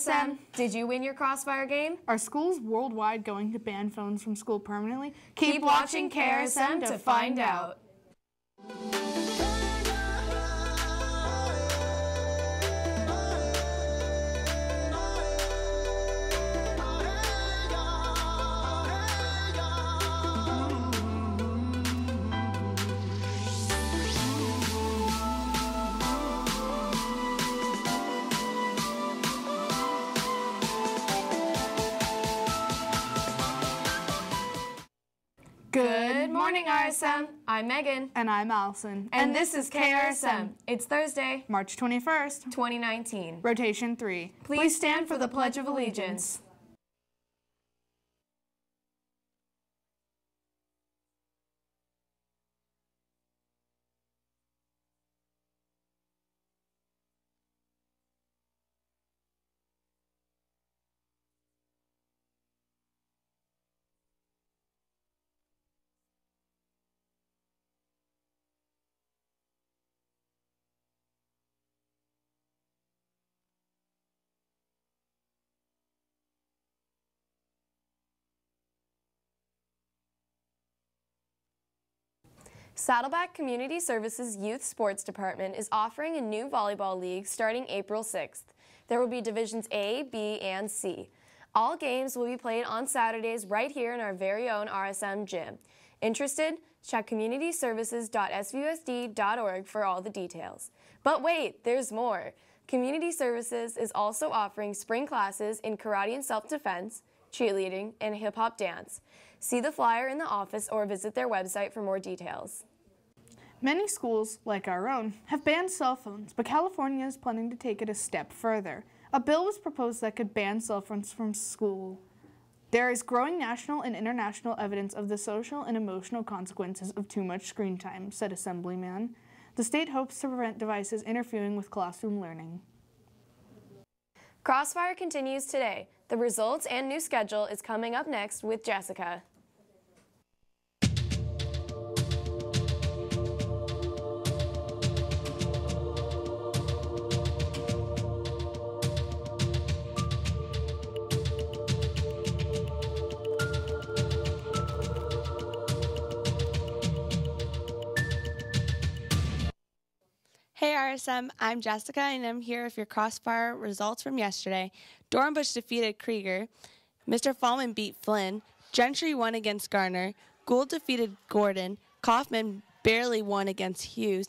RSM. Did you win your Crossfire game? Are schools worldwide going to ban phones from school permanently? Keep watching Krsm to find out. Good morning, RSM. I'm Megan. And I'm Allison. And this is Krsm. It's Thursday, March 21st, 2019. Rotation 3. Please stand for the Pledge of Allegiance. Saddleback Community Services Youth Sports Department is offering a new volleyball league starting April 6th. There will be divisions A, B, and C. All games will be played on Saturdays right here in our very own RSM gym. Interested? Check communityservices.svusd.org for all the details. But wait, there's more. Community Services is also offering spring classes in karate and self-defense, cheerleading, and hip-hop dance. See the flyer in the office or visit their website for more details. Many schools, like our own, have banned cell phones, but California is planning to take it a step further. A bill was proposed that could ban cell phones from school. There is growing national and international evidence of the social and emotional consequences of too much screen time, said Assemblyman. The state hopes to prevent devices interfering with classroom learning. Crossfire continues today. The results and new schedule is coming up next with Jessica. Hey RSM, I'm Jessica and I'm here with your Crossfire results from yesterday. Dornbush defeated Krieger, Mr. Fallman beat Flynn, Gentry won against Garner, Gould defeated Gordon, Kaufman barely won against Hughes,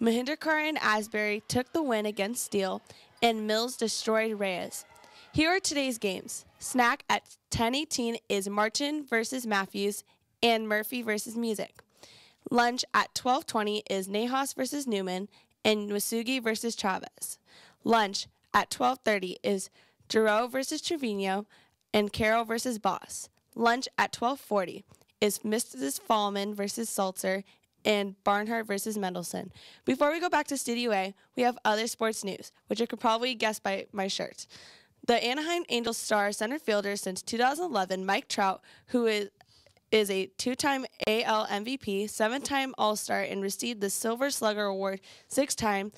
Mahinderkar and Asbury took the win against Steele, and Mills destroyed Reyes. Here are today's games. Snack at 10:18 is Martin versus Matthews and Murphy versus Music. Lunch at 12:20 is Nahas versus Newman and Wasugi versus Chavez. Lunch at 12:30 is Giroux versus Trevino and Carroll versus Boss. Lunch at 12:40 is Mrs. Fallman versus Salzer and Barnhart versus Mendelson. Before we go back to Studio A, we have other sports news, which you could probably guess by my shirt. The Anaheim Angels star center fielder since 2011, Mike Trout, who is a two-time AL MVP, seven-time All-Star, and received the Silver Slugger Award six times.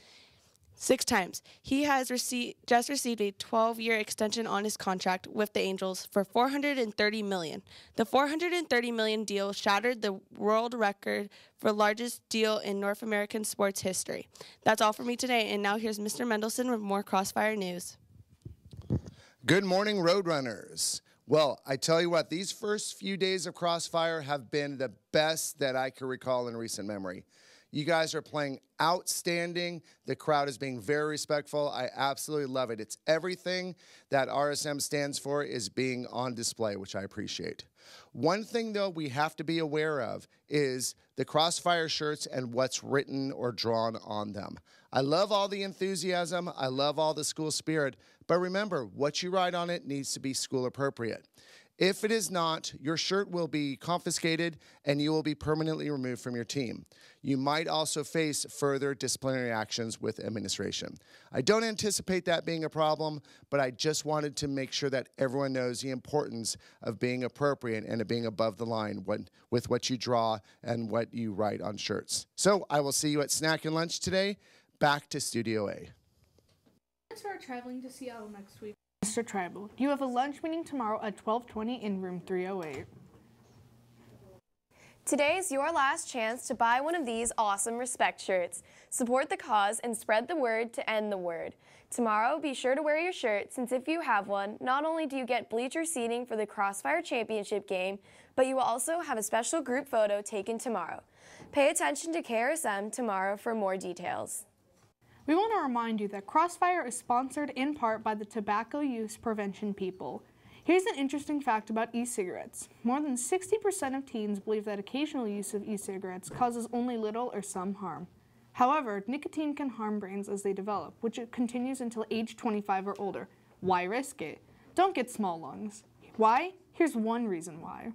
He has just received a 12-year extension on his contract with the Angels for $430 million. The $430 million deal shattered the world record for largest deal in North American sports history. That's all for me today, and now here's Mr. Mendelson with more Crossfire news. Good morning, Roadrunners. Well, I tell you what, these first few days of Crossfire have been the best that I can recall in recent memory. You guys are playing outstanding. The crowd is being very respectful. I absolutely love it. It's everything that RSM stands for is being on display, which I appreciate. One thing, though, we have to be aware of is the Crossfire shirts and what's written or drawn on them. I love all the enthusiasm. I love all the school spirit. But remember, what you write on it needs to be school appropriate. If it is not, your shirt will be confiscated and you will be permanently removed from your team. You might also face further disciplinary actions with administration. I don't anticipate that being a problem, but I just wanted to make sure that everyone knows the importance of being appropriate and of being above the line with what you draw and what you write on shirts. So I will see you at Snack and Lunch today. Back to Studio A. Start traveling to Seattle next week. Mr. Tribal, you have a lunch meeting tomorrow at 12:20 in room 308. Today is your last chance to buy one of these awesome respect shirts. Support the cause and spread the word to end the word. Tomorrow, be sure to wear your shirt, since if you have one, not only do you get bleacher seating for the Crossfire Championship game, but you will also have a special group photo taken tomorrow. Pay attention to Krsm tomorrow for more details. We want to remind you that Crossfire is sponsored in part by the Tobacco Use Prevention people. Here's an interesting fact about e-cigarettes. More than 60% of teens believe that occasional use of e-cigarettes causes only little or some harm. However, nicotine can harm brains as they develop, which it continues until age 25 or older. Why risk it? Don't get small lungs. Why? Here's one reason why.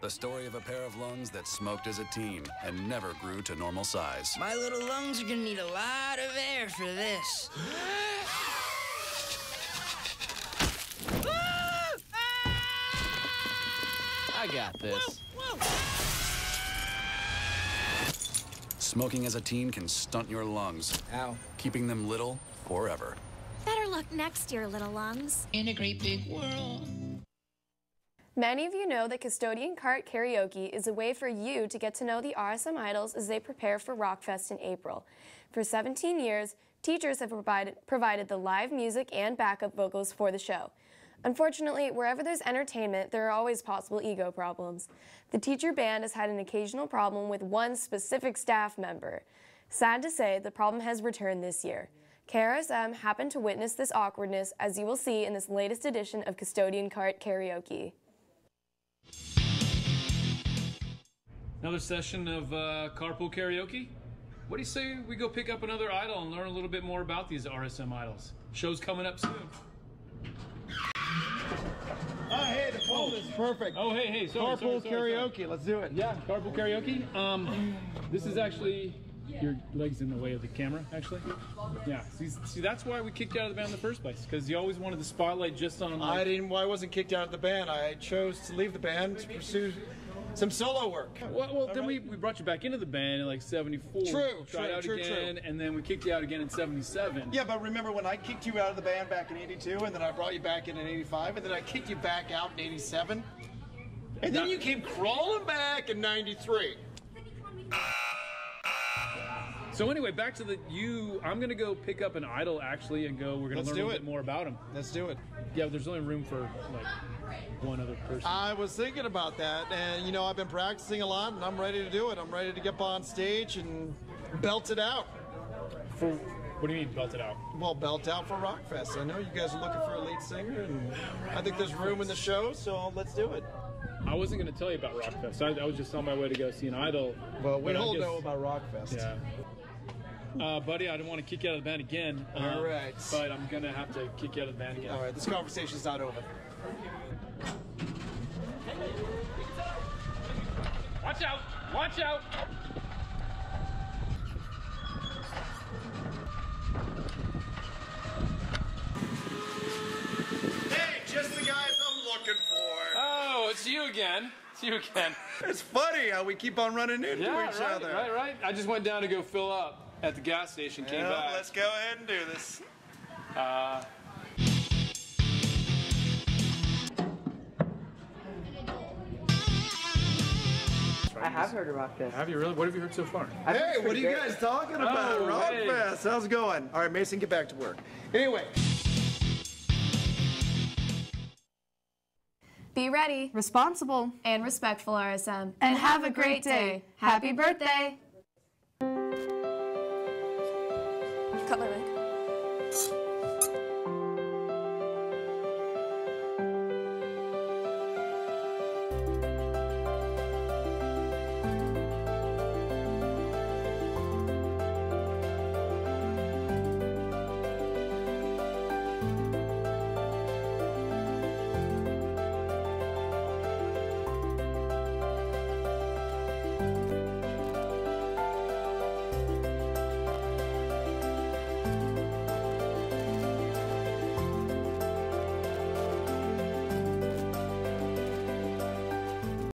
The story of a pair of lungs that smoked as a teen and never grew to normal size. My little lungs are gonna need a lot of air for this. I got this. Smoking as a teen can stunt your lungs, Ow. keeping them little forever. Better look next year, little lungs. In a great big world. Many of you know that Custodian Cart Karaoke is a way for you to get to know the RSM idols as they prepare for Rockfest in April. For 17 years, teachers have provided the live music and backup vocals for the show. Unfortunately, wherever there's entertainment, there are always possible ego problems. The teacher band has had an occasional problem with one specific staff member. Sad to say, the problem has returned this year. Krsm happened to witness this awkwardness, as you will see in this latest edition of Custodian Cart Karaoke. Another session of carpool karaoke? What do you say we go pick up another idol and learn a little bit more about these RSM idols? Show's coming up soon. Oh, hey, the phone is perfect. Oh, hey, sorry. Carpool karaoke, let's do it. Yeah, carpool karaoke. This is actually your legs in the way of the camera, actually. Yeah, see, that's why we kicked you out of the band in the first place, because you always wanted the spotlight just on. Like, I wasn't kicked out of the band. I chose to leave the band to pursue some solo work. Well, then we brought you back into the band in like '74. Tried out again, and then we kicked you out again in '77. Yeah, but remember when I kicked you out of the band back in '82, and then I brought you back in '85, and then I kicked you back out in '87, and then you came crawling back in '93. So anyway, back to I'm gonna go pick up an idol actually, and we're gonna learn a little bit more about him. Let's do it. Yeah, there's only room for like one other person. I was thinking about that, and you know, I've been practicing a lot, and I'm ready to do it. I'm ready to get on stage and belt it out. What do you mean, belt it out? Well, belt out for Rockfest. I know you guys are looking for a lead singer, and I think there's room in the show, so let's do it. I wasn't going to tell you about Rockfest. I was just on my way to go see an idol. Well, we all know about Rockfest. Yeah. Buddy, I didn't want to kick you out of the band again. All right. But I'm going to have to kick you out of the band again. All right, this conversation's not over. Watch out! Watch out! Hey, just the guys I'm looking for. Oh, it's you again. It's you again. It's funny how we keep on running into each other. Right. I just went down to go fill up at the gas station, came back. Let's go ahead and do this. I have heard about this. Have you really? What have you heard so far? Hey, what are you guys talking about? Rockfest. How's it going? All right, Mason, get back to work. Anyway. Be ready, Responsible, and respectful, RSM. and have a great day. Happy birthday! Cut my mic.